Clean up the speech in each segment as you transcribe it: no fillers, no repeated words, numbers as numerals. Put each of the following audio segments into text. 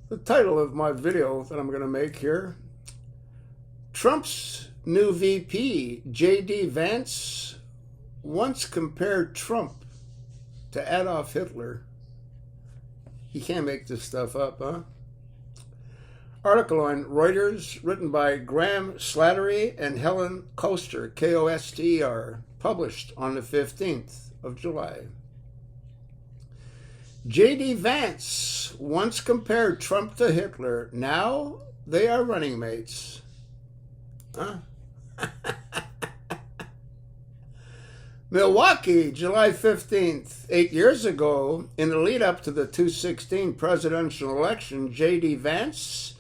The title of my video that I'm going to make here, Trump's new VP, J.D. Vance, once compared Trump to Adolf Hitler. You can't make this stuff up, huh? Article on Reuters, written by Graham Slattery and Helen Koster, Koster, published on the 15th of July. J.D. Vance once compared Trump to Hitler. Now they are running mates. Huh? Milwaukee, July 15th. 8 years ago, in the lead up to the 2016 presidential election, J.D. Vance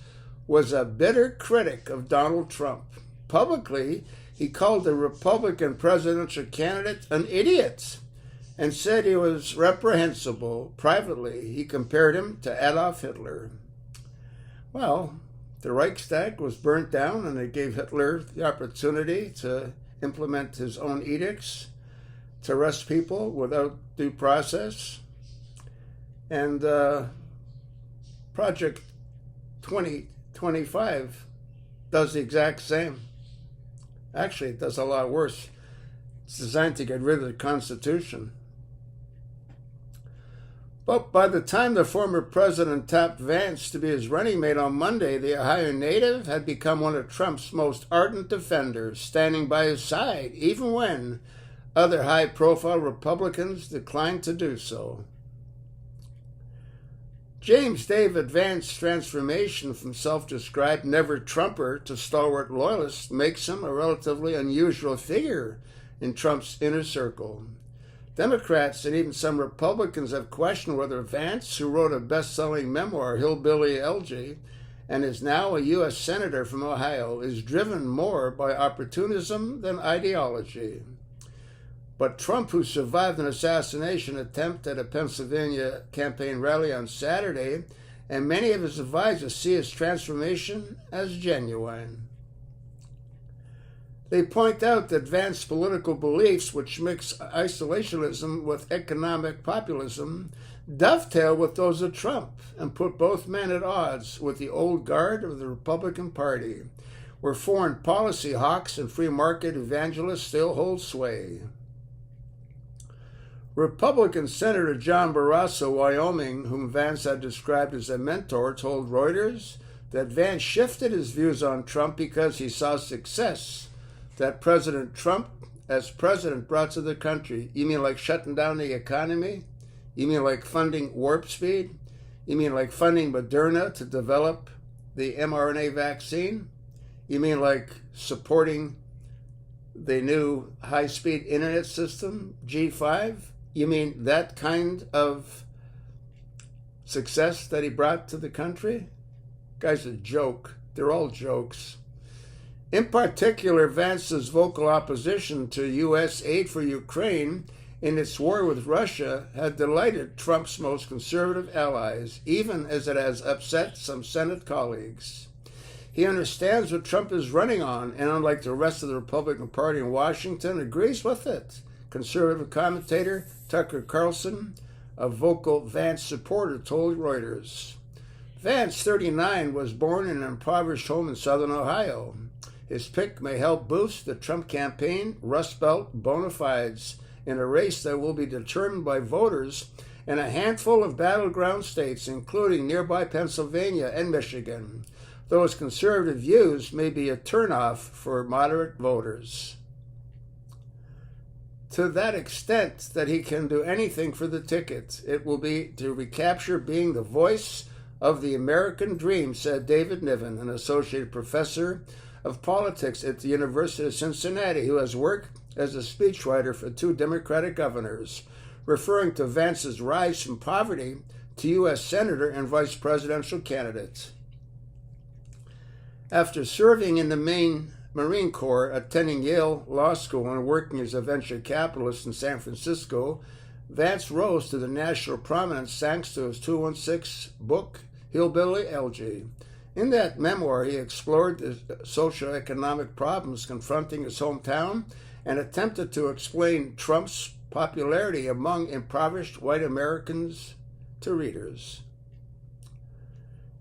was a bitter critic of Donald Trump. Publicly, he called the Republican presidential candidate an idiot and said he was reprehensible. Privately, he compared him to Adolf Hitler. Well, the Reichstag was burnt down, and it gave Hitler the opportunity to implement his own edicts to arrest people without due process. And Project 2025 does the exact same. Actually, it does a lot worse. It's designed to get rid of the Constitution. But by the time the former president tapped Vance to be his running mate on Monday, the Ohio native had become one of Trump's most ardent defenders, standing by his side, even when other high-profile Republicans declined to do so. James David Vance's transformation from self-described never-Trumper to stalwart loyalist makes him a relatively unusual figure in Trump's inner circle. Democrats and even some Republicans have questioned whether Vance, who wrote a best-selling memoir, Hillbilly Elegy, and is now a U.S. Senator from Ohio, is driven more by opportunism than ideology. But Trump, who survived an assassination attempt at a Pennsylvania campaign rally on Saturday, and many of his advisors see his transformation as genuine. They point out that Vance's political beliefs, which mix isolationism with economic populism, dovetail with those of Trump and put both men at odds with the old guard of the Republican Party, where foreign policy hawks and free market evangelists still hold sway. Republican Senator John Barrasso, Wyoming, whom Vance had described as a mentor, told Reuters that Vance shifted his views on Trump because he saw success that President Trump, as president, brought to the country. You mean like shutting down the economy? You mean like funding warp speed? You mean like funding Moderna to develop the mRNA vaccine? You mean like supporting the new high-speed internet system, G5? You mean that kind of success that he brought to the country? Guy's a joke. They're all jokes. In particular, Vance's vocal opposition to U.S. aid for Ukraine in its war with Russia had delighted Trump's most conservative allies, even as it has upset some Senate colleagues. He understands what Trump is running on, and unlike the rest of the Republican Party in Washington, agrees with it. Conservative commentator Tucker Carlson, a vocal Vance supporter, told Reuters. Vance, 39, was born in an impoverished home in southern Ohio. His pick may help boost the Trump campaign Rust Belt bona fides in a race that will be determined by voters in a handful of battleground states, including nearby Pennsylvania and Michigan, though his conservative views may be a turnoff for moderate voters. To that extent that he can do anything for the ticket, it will be to recapture being the voice of the American dream, said David Niven, an associate professor of politics at the University of Cincinnati, who has worked as a speechwriter for 2 Democratic governors, referring to Vance's rise from poverty to U.S. Senator and vice presidential candidate. After serving in the Marine Corps, attending Yale Law School, and working as a venture capitalist in San Francisco, Vance rose to the national prominence thanks to his 2016 book, Hillbilly Elegy. In that memoir, he explored the socioeconomic problems confronting his hometown and attempted to explain Trump's popularity among impoverished white Americans to readers.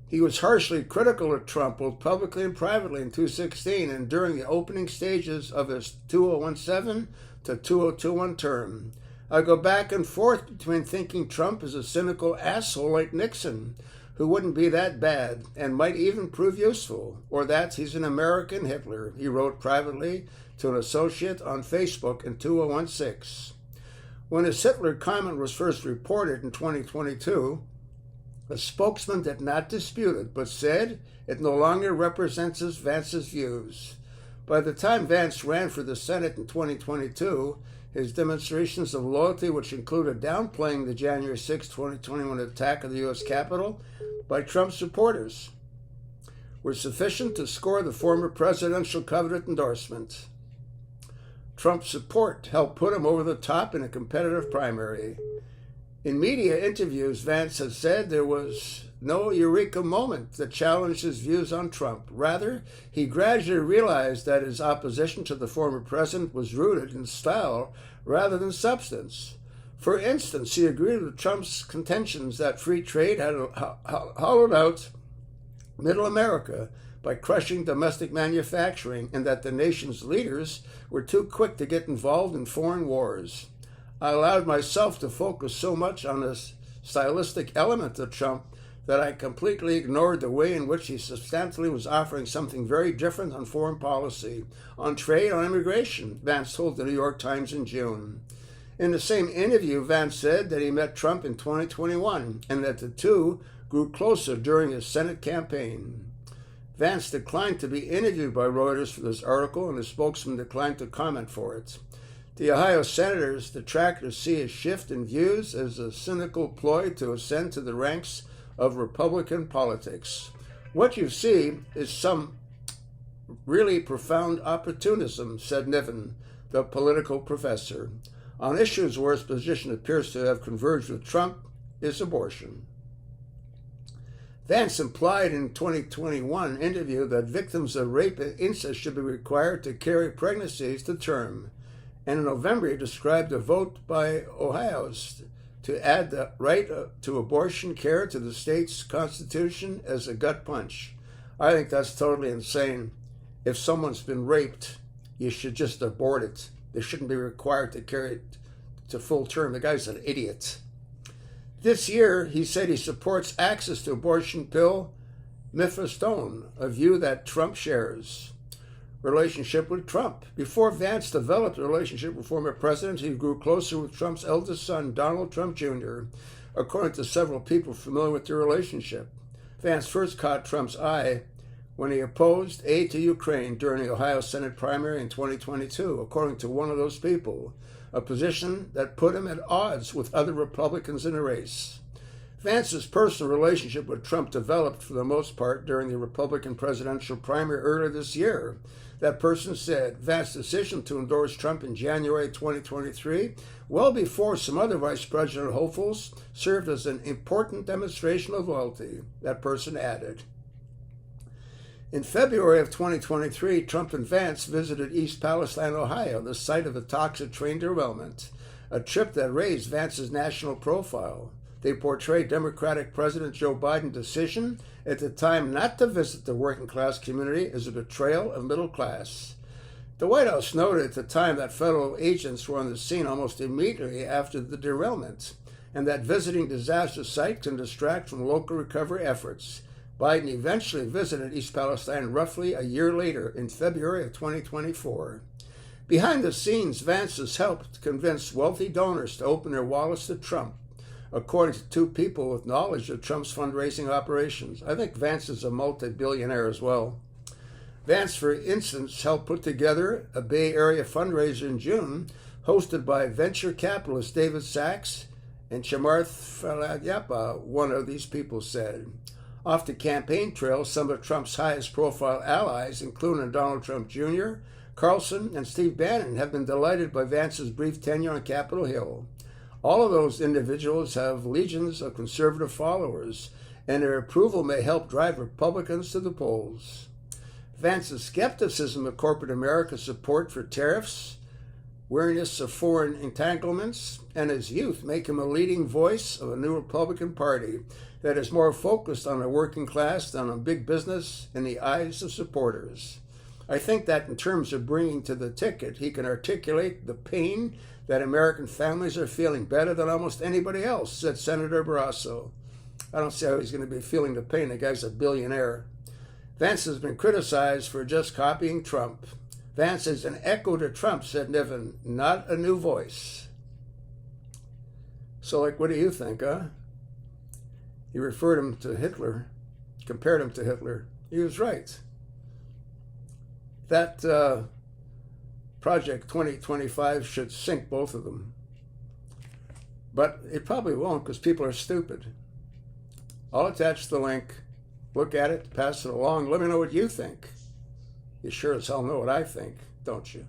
He was harshly critical of Trump, both publicly and privately, in 2016 and during the opening stages of his 2017 to 2021 term. I go back and forth between thinking Trump is a cynical asshole like Nixon, who wouldn't be that bad and might even prove useful, or that he's an American Hitler, he wrote privately to an associate on Facebook in 2016. When his Hitler comment was first reported in 2022, a spokesman did not dispute it, but said it no longer represents Vance's views. By the time Vance ran for the Senate in 2022, his demonstrations of loyalty, which included downplaying the January 6, 2021 attack of the U.S. Capitol by Trump supporters, were sufficient to score the former presidential coveted endorsement. Trump's support helped put him over the top in a competitive primary. In media interviews, Vance has said there was no eureka moment that challenged his views on Trump. Rather, he gradually realized that his opposition to the former president was rooted in style rather than substance. For instance, he agreed with Trump's contentions that free trade had hollowed out middle America by crushing domestic manufacturing, and that the nation's leaders were too quick to get involved in foreign wars. I allowed myself to focus so much on this stylistic element of Trump that I completely ignored the way in which he substantially was offering something very different on foreign policy, on trade, on immigration, Vance told the New York Times in June. In the same interview, Vance said that he met Trump in 2021 and that the two grew closer during his Senate campaign. Vance declined to be interviewed by Reuters for this article, and his spokesman declined to comment for it. The Ohio Senator's detractors see his shift in views as a cynical ploy to ascend to the ranks of Republican politics. What you see is some really profound opportunism, said Niven, the political professor, on issues where his position appears to have converged with Trump, is abortion. Vance implied in a 2021 interview that victims of rape and incest should be required to carry pregnancies to term. And in November, he described a vote by Ohioans to add the right to abortion care to the state's constitution as a gut punch. I think that's totally insane. If someone's been raped, you should just abort it. They shouldn't be required to carry it to full term. The guy's an idiot. This year, he said he supports access to abortion pill mifepristone, a view that Trump shares. Relationship with Trump. Before Vance developed a relationship with former president, he grew closer with Trump's eldest son, Donald Trump Jr., according to several people familiar with their relationship. Vance first caught Trump's eye when he opposed aid to Ukraine during the Ohio Senate primary in 2022, according to one of those people, a position that put him at odds with other Republicans in the race. Vance's personal relationship with Trump developed for the most part during the Republican presidential primary earlier this year. That person said Vance's decision to endorse Trump in January 2023, well before some other vice president hopefuls, served as an important demonstration of loyalty. That person added. In February of 2023, Trump and Vance visited East Palestine, Ohio, the site of a toxic train derailment, a trip that raised Vance's national profile. They portrayed Democratic President Joe Biden's decision at the time not to visit the working-class community as a betrayal of middle class. The White House noted at the time that federal agents were on the scene almost immediately after the derailment, and that visiting disaster site can distract from local recovery efforts. Biden eventually visited East Palestine roughly a year later, in February of 2024. Behind the scenes, Vance has helped convince wealthy donors to open their wallets to Trump, according to two people with knowledge of Trump's fundraising operations. I think Vance is a multi-billionaire as well. Vance, for instance, helped put together a Bay Area fundraiser in June, hosted by venture capitalist David Sachs and Chamath Palihapitiya, one of these people said. Off the campaign trail, some of Trump's highest profile allies, including Donald Trump Jr., Carlson, and Steve Bannon, have been delighted by Vance's brief tenure on Capitol Hill. All of those individuals have legions of conservative followers, and their approval may help drive Republicans to the polls. Vance's skepticism of corporate America's support for tariffs, wariness of foreign entanglements, and his youth make him a leading voice of a new Republican Party that is more focused on the working class than on big business in the eyes of supporters. I think that in terms of bringing to the ticket, he can articulate the pain that American families are feeling better than almost anybody else, said Senator Barrasso. I don't see how he's going to be feeling the pain. The guy's a billionaire. Vance has been criticized for just copying Trump. Vance is an echo to Trump, said Niven, not a new voice. So, what do you think, huh? He referred him to Hitler, compared him to Hitler. He was right. That Project 2025 should sink both of them. But it probably won't because people are stupid. I'll attach the link. Look at it, pass it along. Let me know what you think. You sure as hell know what I think, don't you?